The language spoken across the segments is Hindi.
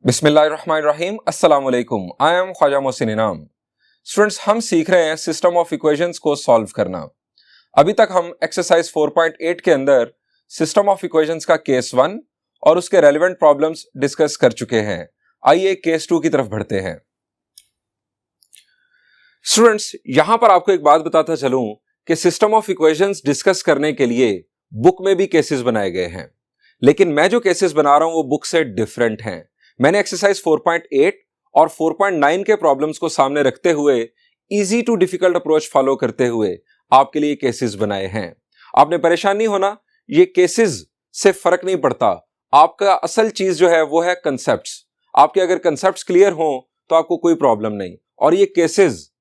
बिस्मिल्लाहिर्रहमानिर्रहीम अस्सलाम वालेकुम। आई एम ख्वाजा मोहसिन इनाम। स्टूडेंट्स, हम सीख रहे हैं सिस्टम ऑफ इक्वेशंस को सॉल्व करना। अभी तक हम एक्सरसाइज 4.8 के अंदर सिस्टम ऑफ इक्वेशंस का केस 1 और उसके रेलेवेंट प्रॉब्लम्स डिस्कस कर चुके हैं। आइए केस 2 की तरफ बढ़ते हैं। स्टूडेंट्स, यहां पर आपको एक बात बताता चलूं कि सिस्टम ऑफ इक्वेशंस डिस्कस करने के लिए बुक में भी केसेस बनाए गए हैं, लेकिन मैं जो केसेस बना रहा हूं वो बुक से डिफरेंट हैं। मैंने एक्सरसाइज 4.8 और 4.9 के प्रॉब्लम्स को सामने रखते हुए easy to difficult approach follow करते हुए आपके लिए केसेस बनाए हैं। आपने परेशान नहीं होना, ये केसेस से फर्क नहीं पड़ता। आपका असल चीज जो है वो है कंसेप्ट्स। आपके अगर कंसेप्ट्स क्लियर हो तो आपको कोई प्रॉब्लम नहीं। और ये केसेस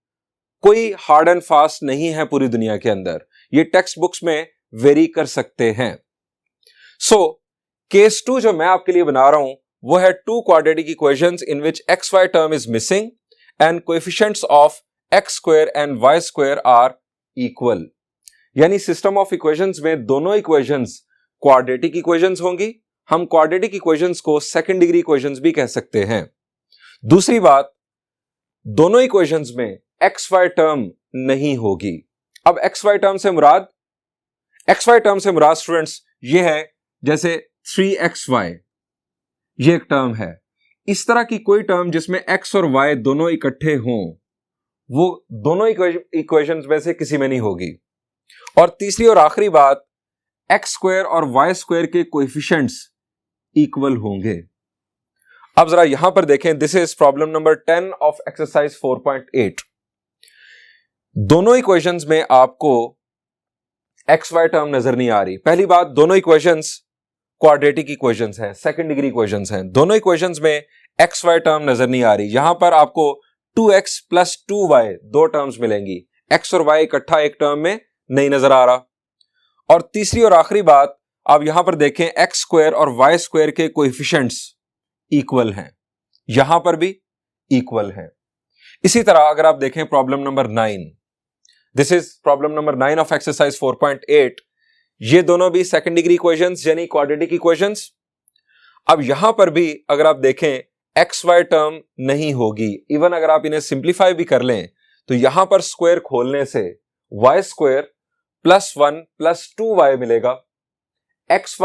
कोई हार्ड एंड फास्ट नहीं है पूरी दुनिया के अंदर, ये टेक्स्ट बुक्स में वेरी कर सकते हैं। सो केस 2 जो मैं आपके लिए बना रहा हूं वो है two quadratic equations in which x y term is missing and coefficients of x square and y square are equal. यानी सिस्टम ऑफ इक्वेशंस में दोनों इक्वेशंस क्वाड्रेटिक इक्वेशंस होंगी। हम क्वाड्रेटिक इक्वेशंस को सेकंड डिग्री इक्वेशंस भी कह सकते हैं। दूसरी बात, दोनों इक्वेशंस में एक्स वाई टर्म नहीं होगी। अब एक्स वाई टर्म से मुराद स्टूडेंट्स ये है जैसे 3xy, ये एक टर्म है। इस तरह की कोई टर्म जिसमें x और y दोनों इकट्ठे हों वो दोनों इक्वेशंस में से किसी में नहीं होगी। और तीसरी और आखिरी बात, एक्स स्क्वायर और वाई स्क्वायर के कोएफिशिएंट्स इक्वल होंगे। अब जरा यहां पर देखें, this is problem number 10 of exercise 4.8। दोनों इक्वेशंस में आपको एक्स वाई टर्म नजर नहीं आ रही। पहली बात, दोनों इक्वेशंस क्वाड्रेटिक इक्वेशंस हैं, सेकंड डिग्री इक्वेशंस हैं। दोनों इक्वेशंस में एक्स वाई टर्म नजर नहीं आ रही। यहां पर आपको 2x प्लस 2y दो टर्म्स मिलेंगी, x और y इकट्ठा एक टर्म में नहीं नजर आ रहा। और तीसरी और आखिरी बात, आप यहां पर देखें एक्स स्क्वायर और वाई स्क्वायर के कोएफिशिएंट्स इक्वल हैं, यहां पर भी इक्वल हैं। इसी तरह अगर आप देखें problem number 9, this is problem number 9 of exercise 4.8। ये दोनों भी सेकंड डिग्री इक्वेशंस यानी क्वाड्रेटिक इक्वेशंस। अब यहां पर भी अगर आप देखें एक्स वाई टर्म नहीं होगी। इवन अगर आप इन्हें सिंप्लीफाई भी कर लें तो यहां पर स्क्वायर खोलने से Y square plus 1 plus 2y मिलेगा। एक्स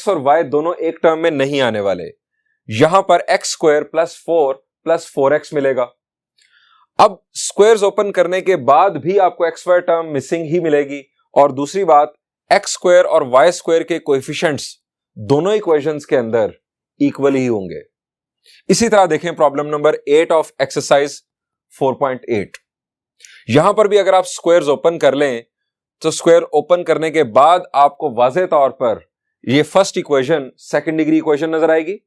और वाई दोनों एक टर्म में नहीं आने वाले। यहां पर x square plus 4 plus 4x मिलेगा। अब स्क्वायर्स ओपन करने के बाद भी आपको एक्स वाई टर्म मिसिंग ही मिलेगी। और दूसरी बात, एक्स स्क्वायर और वाई स्क्वायर के कोएफिशिएंट्स दोनों इक्वेशंस के अंदर इक्वल ही होंगे। इसी तरह देखें प्रॉब्लम नंबर 8 ऑफ एक्सरसाइज 4.8। यहां पर भी अगर आप स्क्वायर्स ओपन कर लें तो स्क्वायर ओपन करने के बाद आपको वाज़ेह तौर पर यह first equation second degree equation नजर आएगी।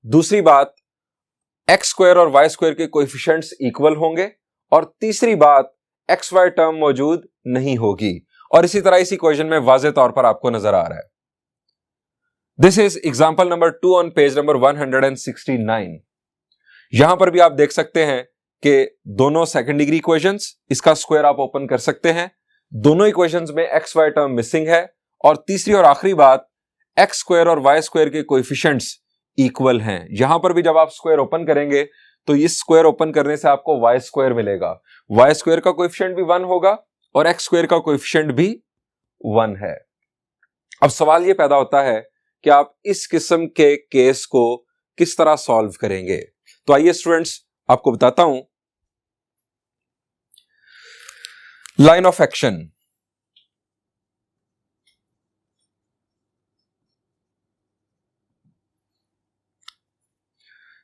दूसरी बात, एक्स स्क्वायर और वाई स्क्वायर के कोएफिशिएंट्स इक्वल होंगे। और तीसरी बात, एक्स वाई टर्म मौजूद नहीं होगी। और इसी तरह इस इक्वेशन में वाज़ेह तौर पर आपको नजर आ रहा है। This is example number 2 on page number 169। यहां पर भी आप देख सकते हैं कि दोनों सेकंड डिग्री इक्वेशंस, इसका स्क्वायर आप ओपन कर सकते हैं। दोनों इक्वेशंस में एक्स वाई टर्म मिसिंग है। और तीसरी और आखिरी बात, एक्स स्क्वायर और वाई स्क्वायर के कोएफिशिएंट्स इक्वल हैं। यहां पर भी जब आप स्क्वायर ओपन करेंगे तो इस स्क्वायर ओपन करने से आपको वाई स्क्वायर मिलेगा। वाई स्क्वायर का कोएफिशिएंट भी 1 होगा और एक्स स्क्वायर का कोएफिशिएंट भी 1 है। अब सवाल यह पैदा होता है कि आप इस किस्म के केस को किस तरह सॉल्व करेंगे। तो आइए स्टूडेंट्स, आपको बताता हूं लाइन ऑफ एक्शन।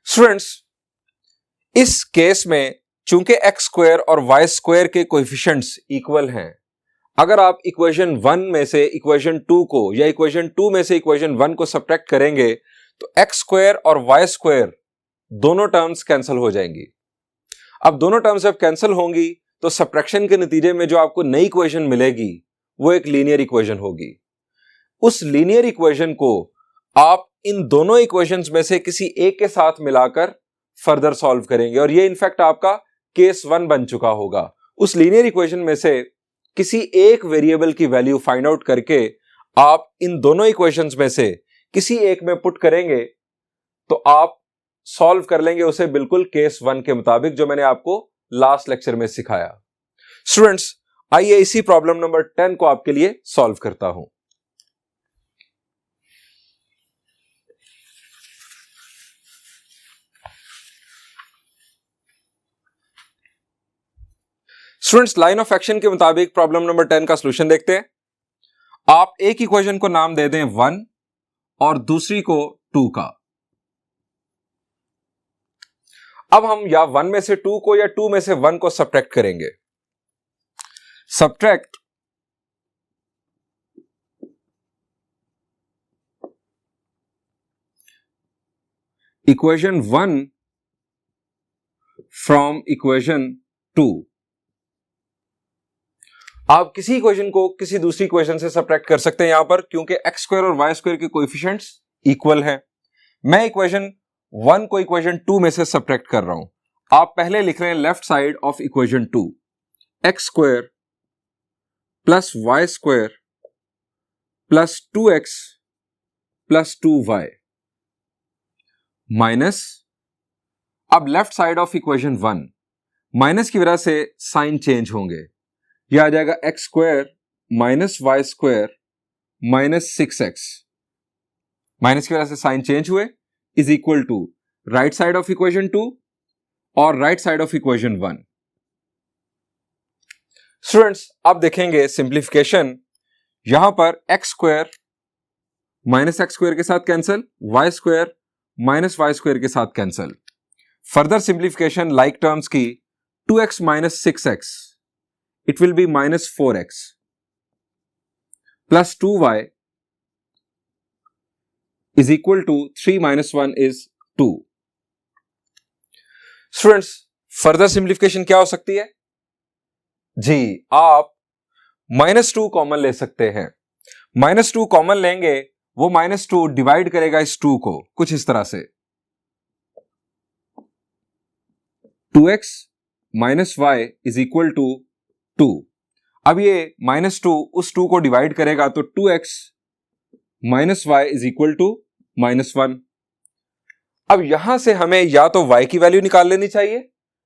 स्टूडेंट्स, इस केस में चूंकि एक्स स्क्वायर और वाई स्क्वायर के कोएफिशिएंट्स इक्वल हैं, अगर आप इक्वेशन 1 में से इक्वेशन 2 को या इक्वेशन 2 में से इक्वेशन 1 को सब्ट्रैक्ट करेंगे तो एक्स स्क्वायर और वाई स्क्वायर दोनों टर्म्स कैंसिल हो जाएंगी। अब दोनों टर्म्स जब कैंसिल होंगी तो सब्ट्रैक्शन के नतीजे में जो आपको नई इक्वेशन मिलेगी वो एक लीनियर इक्वेशन होगी। उस लीनियर इक्वेशन को आप इन दोनों इक्वेशंस में से किसी एक के साथ मिलाकर फर्दर सॉल्व करेंगे और ये इनफैक्ट आपका केस 1 बन चुका होगा। उस लीनियर इक्वेशन में से किसी एक वेरिएबल की वैल्यू फाइंड आउट करके आप इन दोनों इक्वेशंस में से किसी एक में पुट करेंगे तो आप सॉल्व कर लेंगे उसे बिल्कुल केस 1 के मुताबिक, जो मैंने आपको लास्ट लेक्चर में सिखाया। स्टूडेंट्स, आइए इसी प्रॉब्लम नंबर 10 को आपके लिए सॉल्व करता हूं। स्टूडेंट्स, लाइन ऑफ एक्शन के मुताबिक प्रॉब्लम नंबर 10 का सॉल्यूशन देखते हैं। आप एक इक्वेशन को नाम दे दें 1 और दूसरी को 2 का। अब हम या 1 में से 2 को या 2 में से 1 को सब्ट्रैक्ट करेंगे। Subtract equation 1 from equation 2। आप किसी इक्वेशन को किसी दूसरी इक्वेशन से सब्ट्रैक्ट कर सकते हैं यहां पर, क्योंकि एक्स स्क्वायर और वाई स्क्वायर के कोएफिशिएंट्स इक्वल हैं। मैं इक्वेशन 1 को इक्वेशन 2 में से सब्ट्रैक्ट कर रहा हूं। आप पहले लिख रहे हैं left side of equation 2, x square plus y square plus 2x plus 2y minus, अब left side of equation 1, minus की वजह से साइन चेंज होंगे। यह आ जाएगा x square minus y square minus 6x, minus की वजह से साइन चेंज हुए, is equal to right side of equation 2 और right side of equation 1। Students, अब देखेंगे सिंप्लीफिकेशन। यहां पर x square minus x square के साथ cancel, y square minus y square के साथ cancel. Further simplification like terms की, 2x minus 6x it will be minus 4x plus 2y is equal to 3 minus 1 is 2। Students, further simplification क्या हो सकती है जी? आप -2 कॉमन ले सकते हैं। -2 कॉमन लेंगे, वो -2 डिवाइड करेगा इस 2 को कुछ इस तरह से, 2x minus y is equal to 2। अब ये -2 उस 2 को डिवाइड करेगा तो 2x minus y is equal to -1। अब यहां से हमें या तो y की वैल्यू निकाल लेनी चाहिए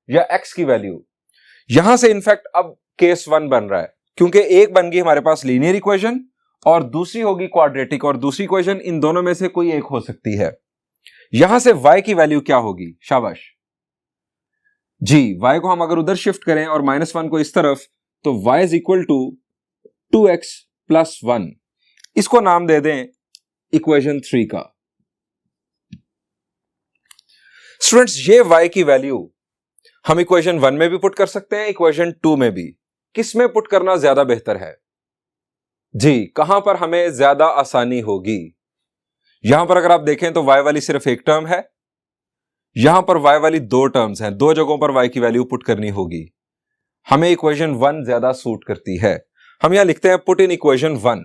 या x की वैल्यू। यहां से इनफैक्ट अब केस 1 बन रहा है, क्योंकि एक बन गई हमारे पास लीनियर इक्वेशन और दूसरी होगी क्वाड्रेटिक, और दूसरी इक्वेशन इन दोनों में से कोई एक हो सकती है। यहां से y की वैल्यू क्या होगी? शाबाश जी, y को हम अगर उधर शिफ्ट करें और -1 को इस तरफ, तो y is equal to 2x plus 1। इसको नाम दे दें इक्वेशन 3 का। स्टूडेंट्स, ये y की वैल्यू हम इक्वेशन 1 में भी पुट कर सकते हैं, इक्वेशन 2 में भी। किस में पुट करना ज्यादा बेहतर है जी? कहां पर हमें ज्यादा आसानी होगी? यहां पर अगर आप देखें तो y वाली सिर्फ एक टर्म है, यहां पर y वाली 2 टर्म्स हैं, 2 जगहों पर y की वैल्यू पुट करनी होगी। हमें इक्वेशन 1 ज्यादा सूट करती है। हम यहां लिखते हैं पुट इन इक्वेशन 1।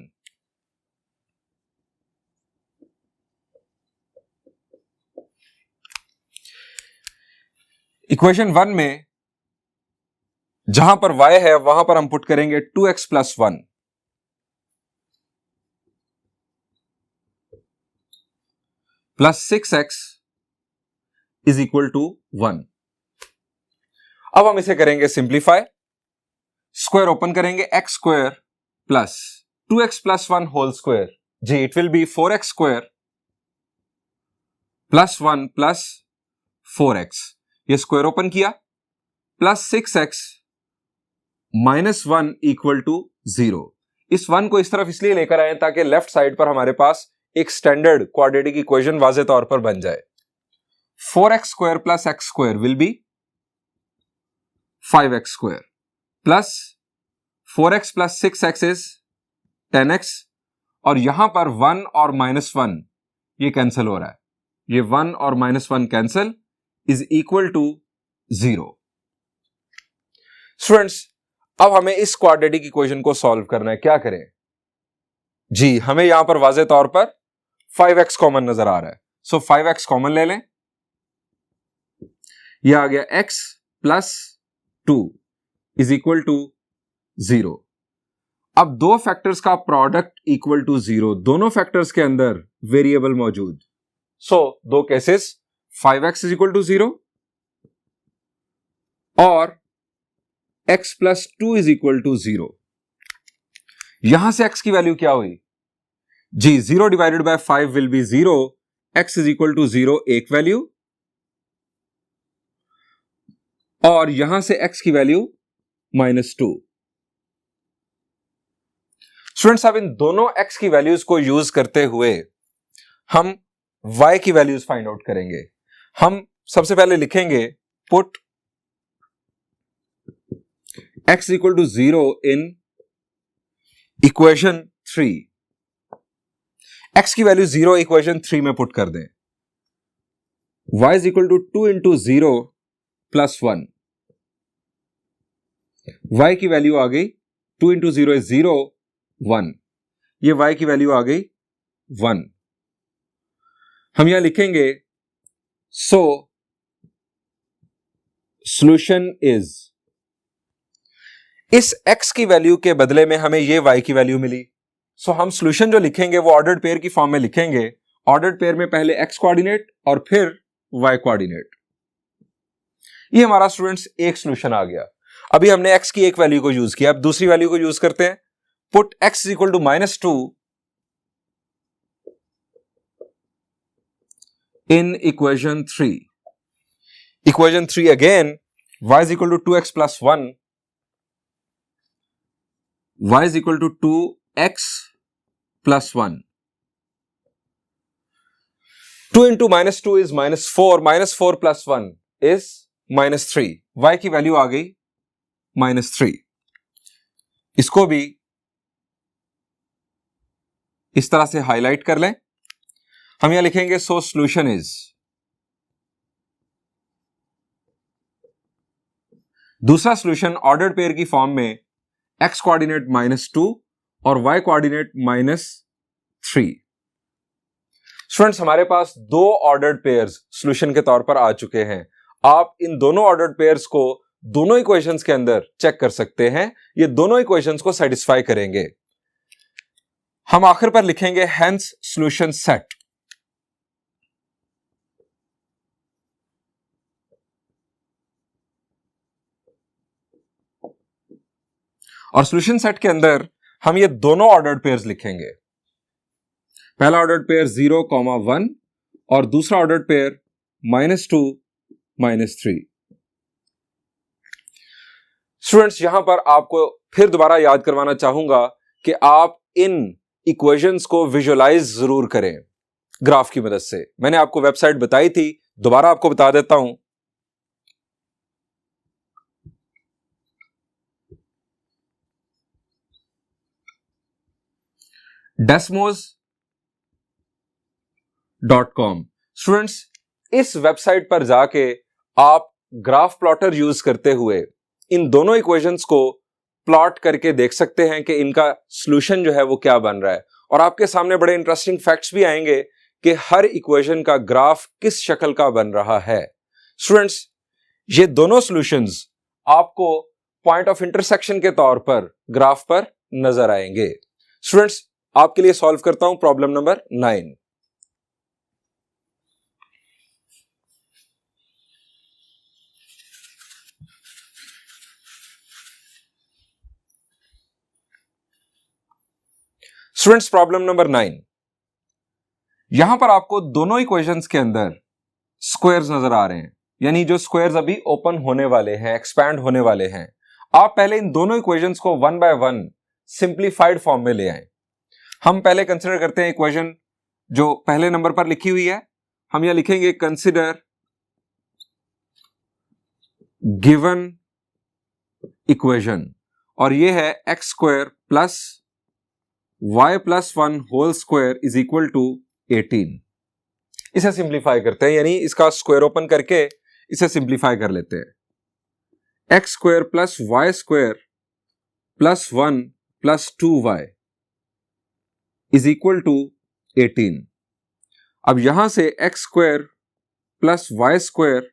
इक्वेशन 1 में जहां पर y है वहां पर हम पुट करेंगे 2x plus 1 plus 6x is equal to 1। अब हम इसे करेंगे सिंप्लीफाई। स्क्वायर ओपन करेंगे, x square plus 2x plus 1 whole square, जी it will be 4x square plus 1 plus 4x। ये स्क्वायर ओपन किया, plus 6x minus 1 equal to 0। इस 1 को इस तरफ इसलिए लेकर आए ताकि लेफ्ट साइड पर हमारे पास एक स्टैंडर्ड क्वाड्रेटिक इक्वेशन वाज़े तौर पर बन जाए। 4x square plus x square will be 5x square plus 4x plus 6x is 10x, और यहां पर 1 और -1 ये कैंसिल हो रहा है, ये 1 और -1 कैंसिल, इज इक्वल टू 0। स्टूडेंट्स, अब हमें इस क्वाड्रेटिक इक्वेशन को सॉल्व करना है। क्या करें जी? हमें यहां पर वाज़े तौर पर 5x कॉमन नजर आ रहा है, सो 5x कॉमन ले लें। यह आ गया x plus 2 is equal to 0। अब दो फैक्टर्स का प्रोडक्ट इक्वल टू 0, दोनों फैक्टर्स के अंदर वेरिएबल मौजूद, सो दो cases 5x is equal to 0 और x plus 2 is equal to 0। यहां से x की वैल्यू क्या हुई जी, 0 divided by 5 will be 0, x is equal to 0 एक वैल्यू, और यहां से x की वैल्यू -2। स्टूडेंट्स, अब इन दोनों x की वैल्यूज को यूज करते हुए हम y की वैल्यूज फाइंड आउट करेंगे। हम सबसे पहले लिखेंगे put x equal to 0 in equation 3। x की वैल्यू 0 इक्वेशन 3 में पुट कर दें। y is equal to 2 into 0 plus 1। y की वैल्यू आ गई 2 इंटू 0 इज 0, 1। ये y की वैल्यू आ गई 1। हम यहां लिखेंगे सो सॉल्यूशन इज, इस x की वैल्यू के बदले में हमें ये y की वैल्यू मिली। सो हम सॉल्यूशन जो लिखेंगे वो ऑर्डर्ड पेयर की फॉर्म में लिखेंगे। ऑर्डर्ड पेयर में पहले x कोऑर्डिनेट और फिर y कोऑर्डिनेट। ये हमारा स्टूडेंट्स एक सॉल्यूशन आ गया। अभी हमने x की एक वैल्यू को यूज किया, अब दूसरी वैल्यू को यूज करते हैं। Put x equal to -2 in equation 3। Equation 3 again, y is equal to 2x plus 1, y is equal to 2x plus 1। 2 into -2 is -4, -4 plus 1 is -3। y की वैल्यू आ गई -3। इसको भी इस तरह से हाईलाइट कर लें। हम यहां लिखेंगे सो सॉल्यूशन इज, दूसरा सॉल्यूशन ऑर्डर्ड पेयर की फॉर्म में x कोऑर्डिनेट -2 और y कोऑर्डिनेट -3। स्टूडेंट्स, हमारे पास दो ऑर्डर्ड पेयर्स सॉल्यूशन के तौर पर आ चुके हैं। आप इन दोनों ऑर्डर्ड पेयर्स को दोनों इक्वेशंस के अंदर चेक कर सकते हैं। ये दोनों इक्वेशंस को सेटिस्फाई करेंगे। हम आखिर पर लिखेंगे हेंस सॉल्यूशन सेट। और सॉल्यूशन सेट के अंदर हम ये दोनों ऑर्डर्ड पेयर्स लिखेंगे। पहला ऑर्डर्ड पेयर 0, 1 और दूसरा ऑर्डर्ड पेयर -2, -3। स्टूडेंट्स, यहां पर आपको फिर दोबारा याद करवाना चाहूंगा कि आप इन इक्वेशंस को विजुअलाइज जरूर करें ग्राफ की मदद से। मैंने आपको वेबसाइट बताई थी, दोबारा आपको बता देता हूं। desmos.com। स्टूडेंट्स, इस वेबसाइट पर जाके आप ग्राफ प्लॉटर यूज करते हुए इन दोनों इक्वेशंस को प्लॉट करके देख सकते हैं कि इनका सॉल्यूशन जो है वो क्या बन रहा है। और आपके सामने बड़े इंटरेस्टिंग फैक्ट्स भी आएंगे कि हर इक्वेशन का ग्राफ किस शक्ल का बन रहा है। स्टूडेंट्स, ये दोनों सॉल्यूशंस आपको पॉइंट ऑफ इंटरसेक्शन के तौर पर ग्राफ पर नजर आएंगे। स्टूडेंट्स, आपके लिए सॉल्व करता हूं problem number 9। Students, problem number 9, यहां पर आपको दोनों इक्वेशंस के अंदर स्क्वायर्स नजर आ रहे हैं, यानी जो स्क्वायर्स अभी ओपन होने वाले हैं, एक्सपैंड होने वाले हैं। आप पहले इन दोनों इक्वेशंस को 1 बाय 1 सिंप्लीफाइड फॉर्म में ले आए। हम पहले कंसीडर करते हैं इक्वेशन जो पहले नंबर पर लिखी हुई है। हम यहां लिखेंगे कंसीडर गिवन इक्वेशन, और ये है x square plus y plus 1 whole square is equal to 18। इसे सिंप्लीफाई करते हैं, यानी इसका स्क्वायर ओपन करके इसे सिंप्लीफाई कर लेते हैं। x square plus y square plus 1 plus 2y is equal to 18। अब यहां से x square plus y square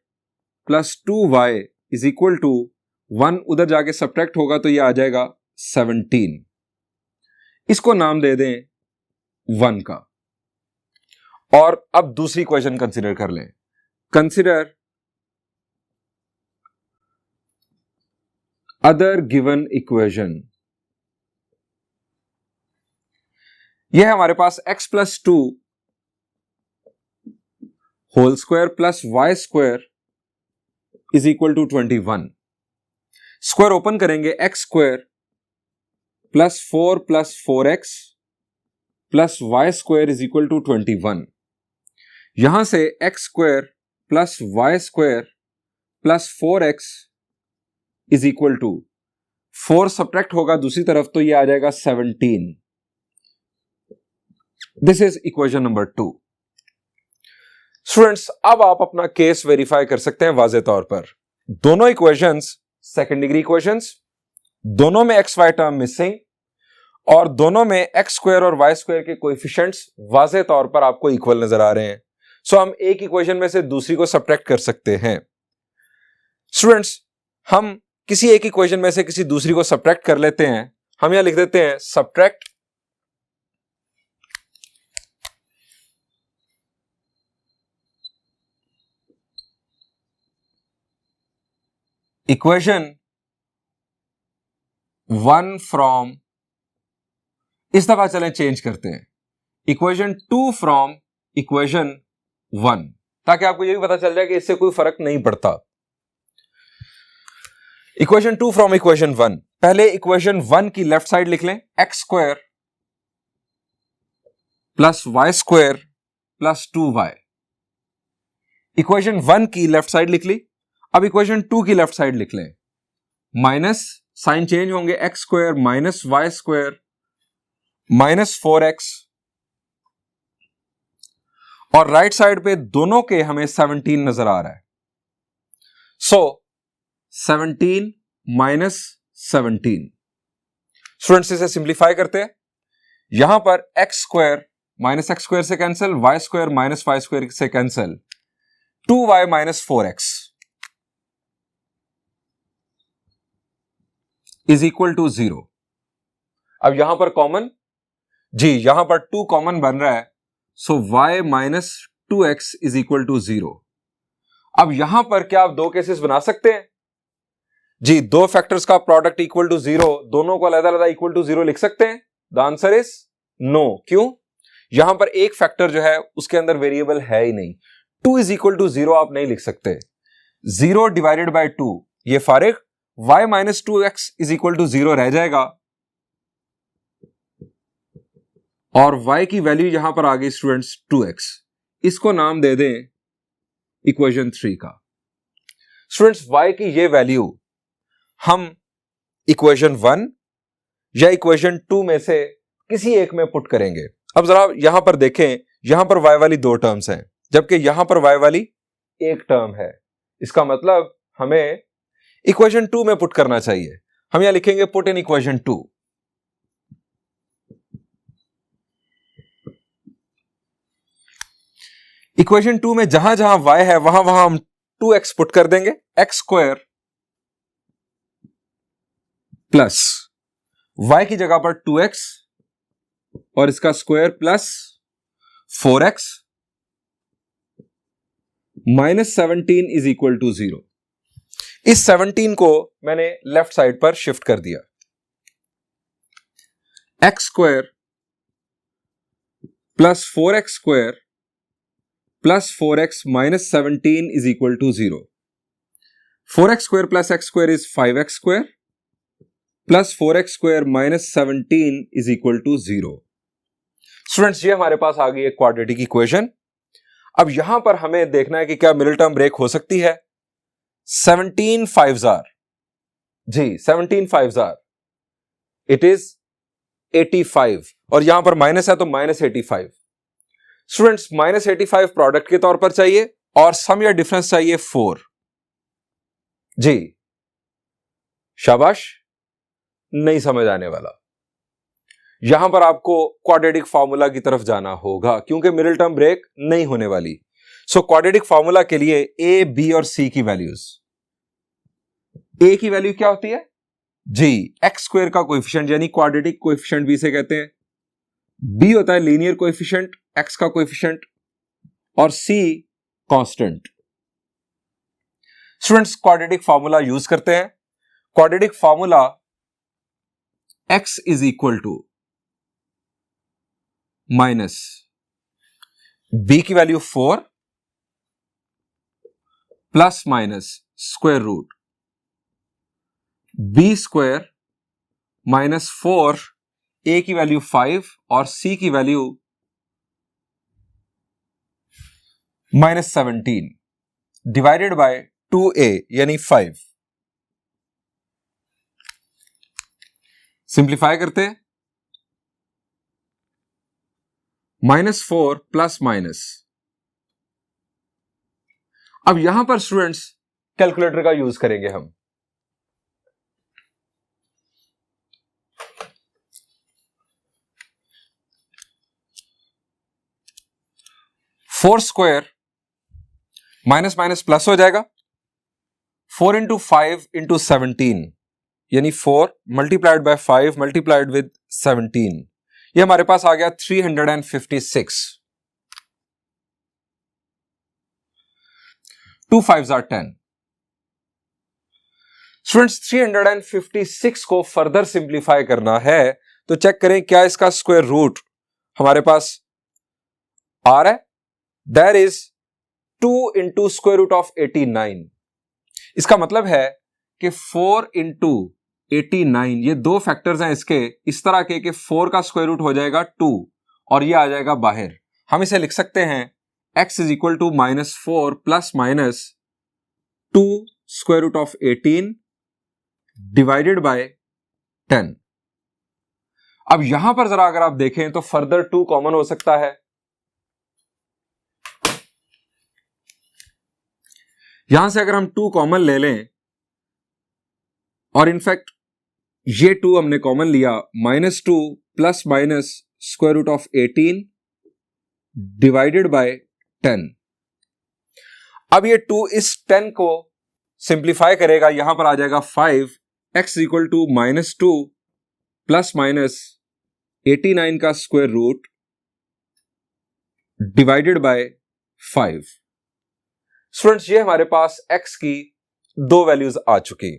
plus 2y is equal to 1 उधर जाके सब्ट्रैक्ट होगा तो यह आ जाएगा 17। इसको नाम दे दें 1 का। और अब दूसरी इक्वेशन कंसीडर कर लें। Consider other given equation. यह है हमारे पास x plus 2 whole square plus y square is equal to 21। Square open करेंगे, x square plus 4 plus 4x plus y square is equal to 21। यहां से x square plus y square plus 4x is equal to 4 subtract होगा दूसरी तरफ तो ये आ जाएगा 17। This is equation number 2। Students, अब आप अपना केस वेरीफाई कर सकते हैं वाज़ेह तौर पर। दोनों इक्वेशंस सेकंड डिग्री इक्वेशंस, दोनों में एक्स वाई टर्म मिसिंग और दोनों में एक्स स्क्वायर और वाई स्क्वायर के कोएफिशिएंट्स वाज़ेह तौर पर आपको इक्वल नजर आ रहे हैं। सो हम एक इक्वेशन में से दूसरी को सब्ट्रैक्ट कर सकते हैं। स्टूडेंट्स, हम किसी एक इक्वेशन में से किसी दूसरी को सब्ट्रैक्ट कर लेते हैं। हम यहां लिख देते हैं सब्ट्रैक्ट इक्वेशन 1 फ्रॉम, इस दफा चलें चेंज करते हैं, इक्वेशन 2 फ्रॉम इक्वेशन 1, ताकि आपको यह भी पता चल जाए कि इससे कोई फर्क नहीं पड़ता। Equation 2 from equation 1। पहले इक्वेशन 1 की लेफ्ट साइड लिख लें, x square plus y square plus 2y। Equation 1 की लेफ्ट साइड लिख ली। अब इक्वेशन 2 की लेफ्ट साइड लिख लें, माइनस साइन चेंज होंगे, x square minus y square minus 4x और राइट साइड पे दोनों के हमें 17 नजर आ रहा है। So 17 minus 17। स्टूडेंट्स, इसे सिंप्लीफाई करते हैं। यहां पर x square minus x square से cancel, y square minus y square से cancel, 2y minus 4x is equal to 0। अब यहां पर कॉमन, जी यहां पर 2 कॉमन बन रहा है, so y minus 2x is equal to 0। अब यहां पर क्या आप दो केसेस बना सकते हैं? जी, दो फैक्टर्स का प्रोडक्ट इक्वल टू 0, दोनों को अलग अलग इक्वल टू 0 लिख सकते हैं? The answer is no. क्यों? यहां पर एक फैक्टर जो है उसके अंदर वेरिएबल है ही नहीं। 2 इज इक्वल टू 0 आप नहीं लिख सकते। 0 डिवाइडेड बाय 2 ये फारिग, y minus 2x is equal to 0 रह जाएगा और y की वैल्यू यहां पर आ गई स्टूडेंट्स 2x। इसको नाम दे दें इक्वेशन 3 का। स्टूडेंट्स, y की ये वैल्यू हम इक्वेशन 1 या इक्वेशन 2 में से किसी एक में पुट करेंगे। अब जरा यहां पर देखें, यहां पर y वाली 2 टर्म्स हैं जबकि यहां पर y वाली एक टर्म है। इसका मतलब हमें इक्वेशन 2 में पुट करना चाहिए। हम यहां लिखेंगे पुट इन इक्वेशन 2। इक्वेशन 2 में जहां जहां y है वहां वहां हम 2x पुट कर देंगे, एक्स स्क्वायर प्लस y की जगह पर 2x और इसका square plus 4x minus 17 is equal to 0। इस 17 को मैंने लेफ्ट साइड पर शिफ्ट कर दिया। X square plus 4x square plus 4x minus 17 is equal to 0। 4x square plus x square is 5x square plus 4x square minus 17 is equal to 0। Students, ये हमारे पास आ गई एक क्वाड्रेटिक इक्वेशन। अब यहां पर हमें देखना है कि क्या मिडिल टर्म ब्रेक हो सकती है। 17 5s are, जी 17 5s are, इट इज 85 और यहां पर माइनस है तो माइनस 85। स्टूडेंट्स, माइनस 85 प्रोडक्ट के तौर पर चाहिए और सम या डिफरेंस चाहिए 4। जी शाबाश, नहीं समझ आने वाला। यहां पर आपको क्वाड्रेटिक फार्मूला की तरफ जाना होगा क्योंकि मिडिल टर्म ब्रेक नहीं होने वाली। सो क्वाड्रेटिक फार्मूला के लिए ए, बी और सी की वैल्यूज। ए की वैल्यू क्या होती है? जी एक्स स्क्वायर का कोएफिशिएंट यानी क्वाड्रेटिक कोएफिशिएंट भी इसे कहते हैं। बी होता है लीनियर कोएफिशिएंट, एक्स का कोएफिशिएंट। और c constant. Students quadratic formula use करते हैं। Quadratic formula x is equal to minus b की value 4 plus minus square root b square minus 4 a की वैल्यू 5 और c की value minus 17 divided by 2a यानी 5। सिंप्लीफाई करते हैं, -4 प्लस माइनस। अब यहां पर स्टूडेंट्स कैलकुलेटर का यूज करेंगे हम। Four square minus minus plus हो जाएगा, 4 इंटू 5 इंटू 17 यानी 4 मल्टीप्लाइड बाय 5 मल्टीप्लाइड विद 17, ये हमारे पास आ गया 356। 2 5s are 10। स्टूडेंट्स 356 को फर्दर सिंप्लीफाई करना है तो चेक करें क्या इसका स्क्वायर रूट हमारे पास आ रहा है। That is 2 into square root of 89। इसका मतलब है कि 4 इंटू 89, ये दो फैक्टर्स हैं इसके इस तरह के कि 4 का स्क्वायर रूट हो जाएगा 2 और ये आ जाएगा बाहर। हम इसे लिख सकते हैं x is equal to -4 plus minus 2 square root of 18 divided by 10। अब यहां पर जरा अगर आप देखें तो फर्दर 2 कॉमन हो सकता है। यहां से अगर हम 2 कॉमन ले लें और इनफैक्ट ये 2 हमने कॉमन लिया, -2 plus minus square root of 18 divided by 10। अब ये 2 इस 10 को सिंप्लीफाई करेगा, यहां पर आ जाएगा 5, x equal to -2 plus minus 89 का square root divided by 5। Students ये हमारे पास x की दो वैल्यूज आ चुकी।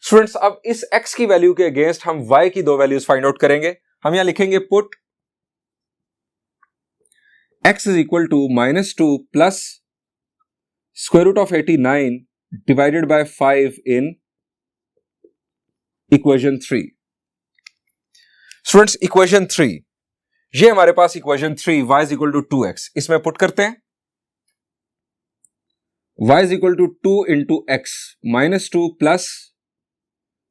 स्टूडेंट्स अब इस x की वैल्यू के अगेंस्ट हम y की दो वैल्यूज फाइंड आउट करेंगे। हम यहां लिखेंगे put x is equal to -2 plus square root of 89 divided by 5 in equation 3। Students equation 3, ये हमारे पास equation 3 y is equal to 2x, इसमें पुट करते हैं y is equal to 2 into x -2 plus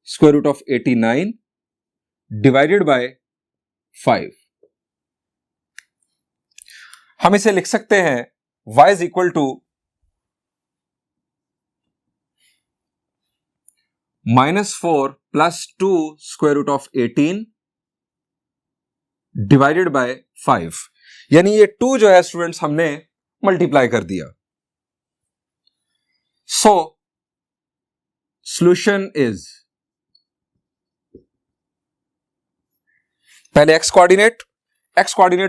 square root of 89 divided by 5। हम इसे लिख सकते हैं y is equal to -4 plus 2 square root of 18 divided by 5, यानी ये 2 जो है स्टूडेंट्स हमने मल्टीप्लाई कर दिया। सो सॉल्यूशन इज, पहले x coordinate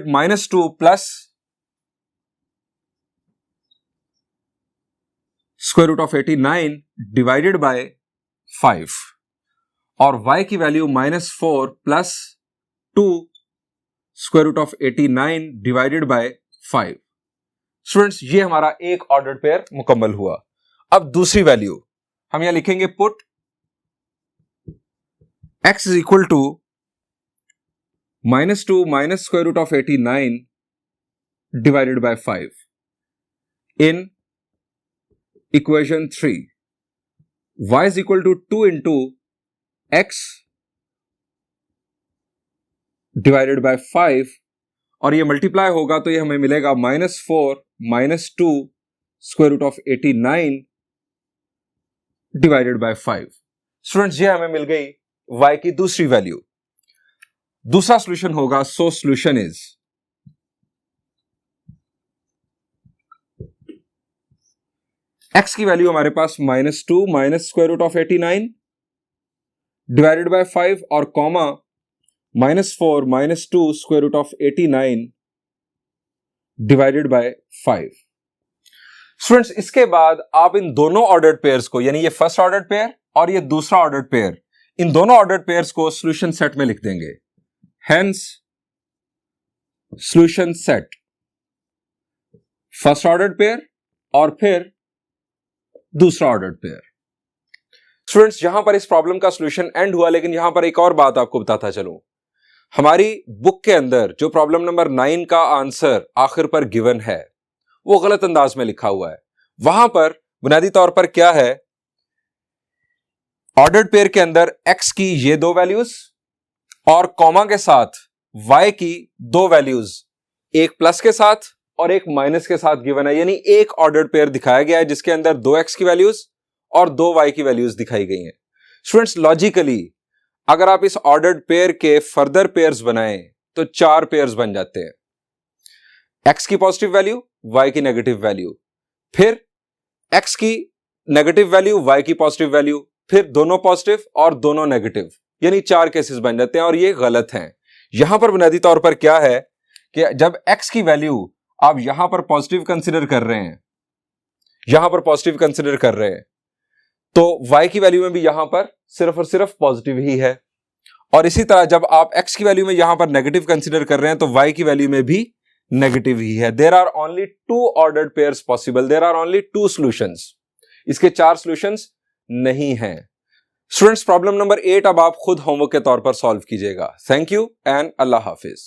-2 plus square root of 89 divided by 5 और y की value -4 plus 2 square root of 89 divided by 5। Students ये हमारा एक ऑर्डर्ड पेयर मुकम्मल हुआ। अब दूसरी वैल्यू हम यहां लिखेंगे put x is equal to -2 minus square root of 89 divided by 5 in equation 3। y is equal to 2 into x divided by 5 और ये मल्टीप्लाई होगा तो ये हमें मिलेगा -4 minus 2 square root of 89 divided by 5। Students ये हमें मिल गई y की दूसरी वैल्यू। दूसरा सॉल्यूशन होगा, सो सॉल्यूशन इज x की वैल्यू हमारे पास -2 minus square root of 89 divided by 5 और comma -4 -2 square root of 89 divided by 5। Students, इसके बाद आप इन दोनों ऑर्डर्ड पेयर्स को, यानी ये फर्स्ट ऑर्डर्ड पेयर और ये दूसरा ऑर्डर्ड पेयर, इन दोनों ऑर्डर्ड पेयर्स को सॉल्यूशन सेट में लिख देंगे। Hence solution set first ordered pair और फिर दूसरा ऑर्डर्ड पेयर। स्टूडेंट्स, यहां पर इस प्रॉब्लम का सॉल्यूशन एंड हुआ, लेकिन यहां पर एक और बात आपको बताता चलूं। हमारी बुक के अंदर जो प्रॉब्लम नंबर 9 का आंसर आखिर पर गिवन है वो गलत अंदाज में लिखा हुआ है। वहां पर बुनियादी तौर पर क्या है, ऑर्डर्ड पेयर के अंदर x की ये दो वैल्यूज और कॉमा के साथ y की दो वैल्यूज, एक प्लस के साथ और एक माइनस के साथ गिवन है। यानी एक ऑर्डर्ड पेयर दिखाया गया है जिसके अंदर दो x की वैल्यूज और दो y की वैल्यूज दिखाई गई हैं। स्टूडेंट्स, लॉजिकली अगर आप इस ऑर्डर्ड पेयर के फर्दर पेयर्स बनाएं तो 4 पेयर्स बन जाते हैं। x की पॉजिटिव वैल्यू, y की नेगेटिव वैल्यू, फिर x की नेगेटिव वैल्यू, y की पॉजिटिव वैल्यू, फिर दोनों पॉजिटिव और दोनों नेगेटिव, यानी 4 केसेस बन जाते हैं और ये गलत हैं। यहां पर बुनियादी तौर पर क्या है कि जब x की वैल्यू आप यहां पर पॉजिटिव कंसीडर कर रहे हैं, यहां पर पॉजिटिव कंसीडर कर रहे हैं, तो y की वैल्यू में भी यहां पर सिर्फ और सिर्फ पॉजिटिव ही है। और इसी तरह जब आप x की वैल्यू में यहां पर नेगेटिव कंसीडर कर रहे हैं तो y की वैल्यू में भी नेगेटिव ही है। There are only 2 ordered pairs possible, there are only 2 solutions. इसके 4 सॉल्यूशंस नहीं हैं। स्टूडेंट्स, प्रॉब्लम नंबर 8 अब आप खुद होमवर्क के तौर पर सॉल्व कीजिएगा। Thank you and Allah Hafiz.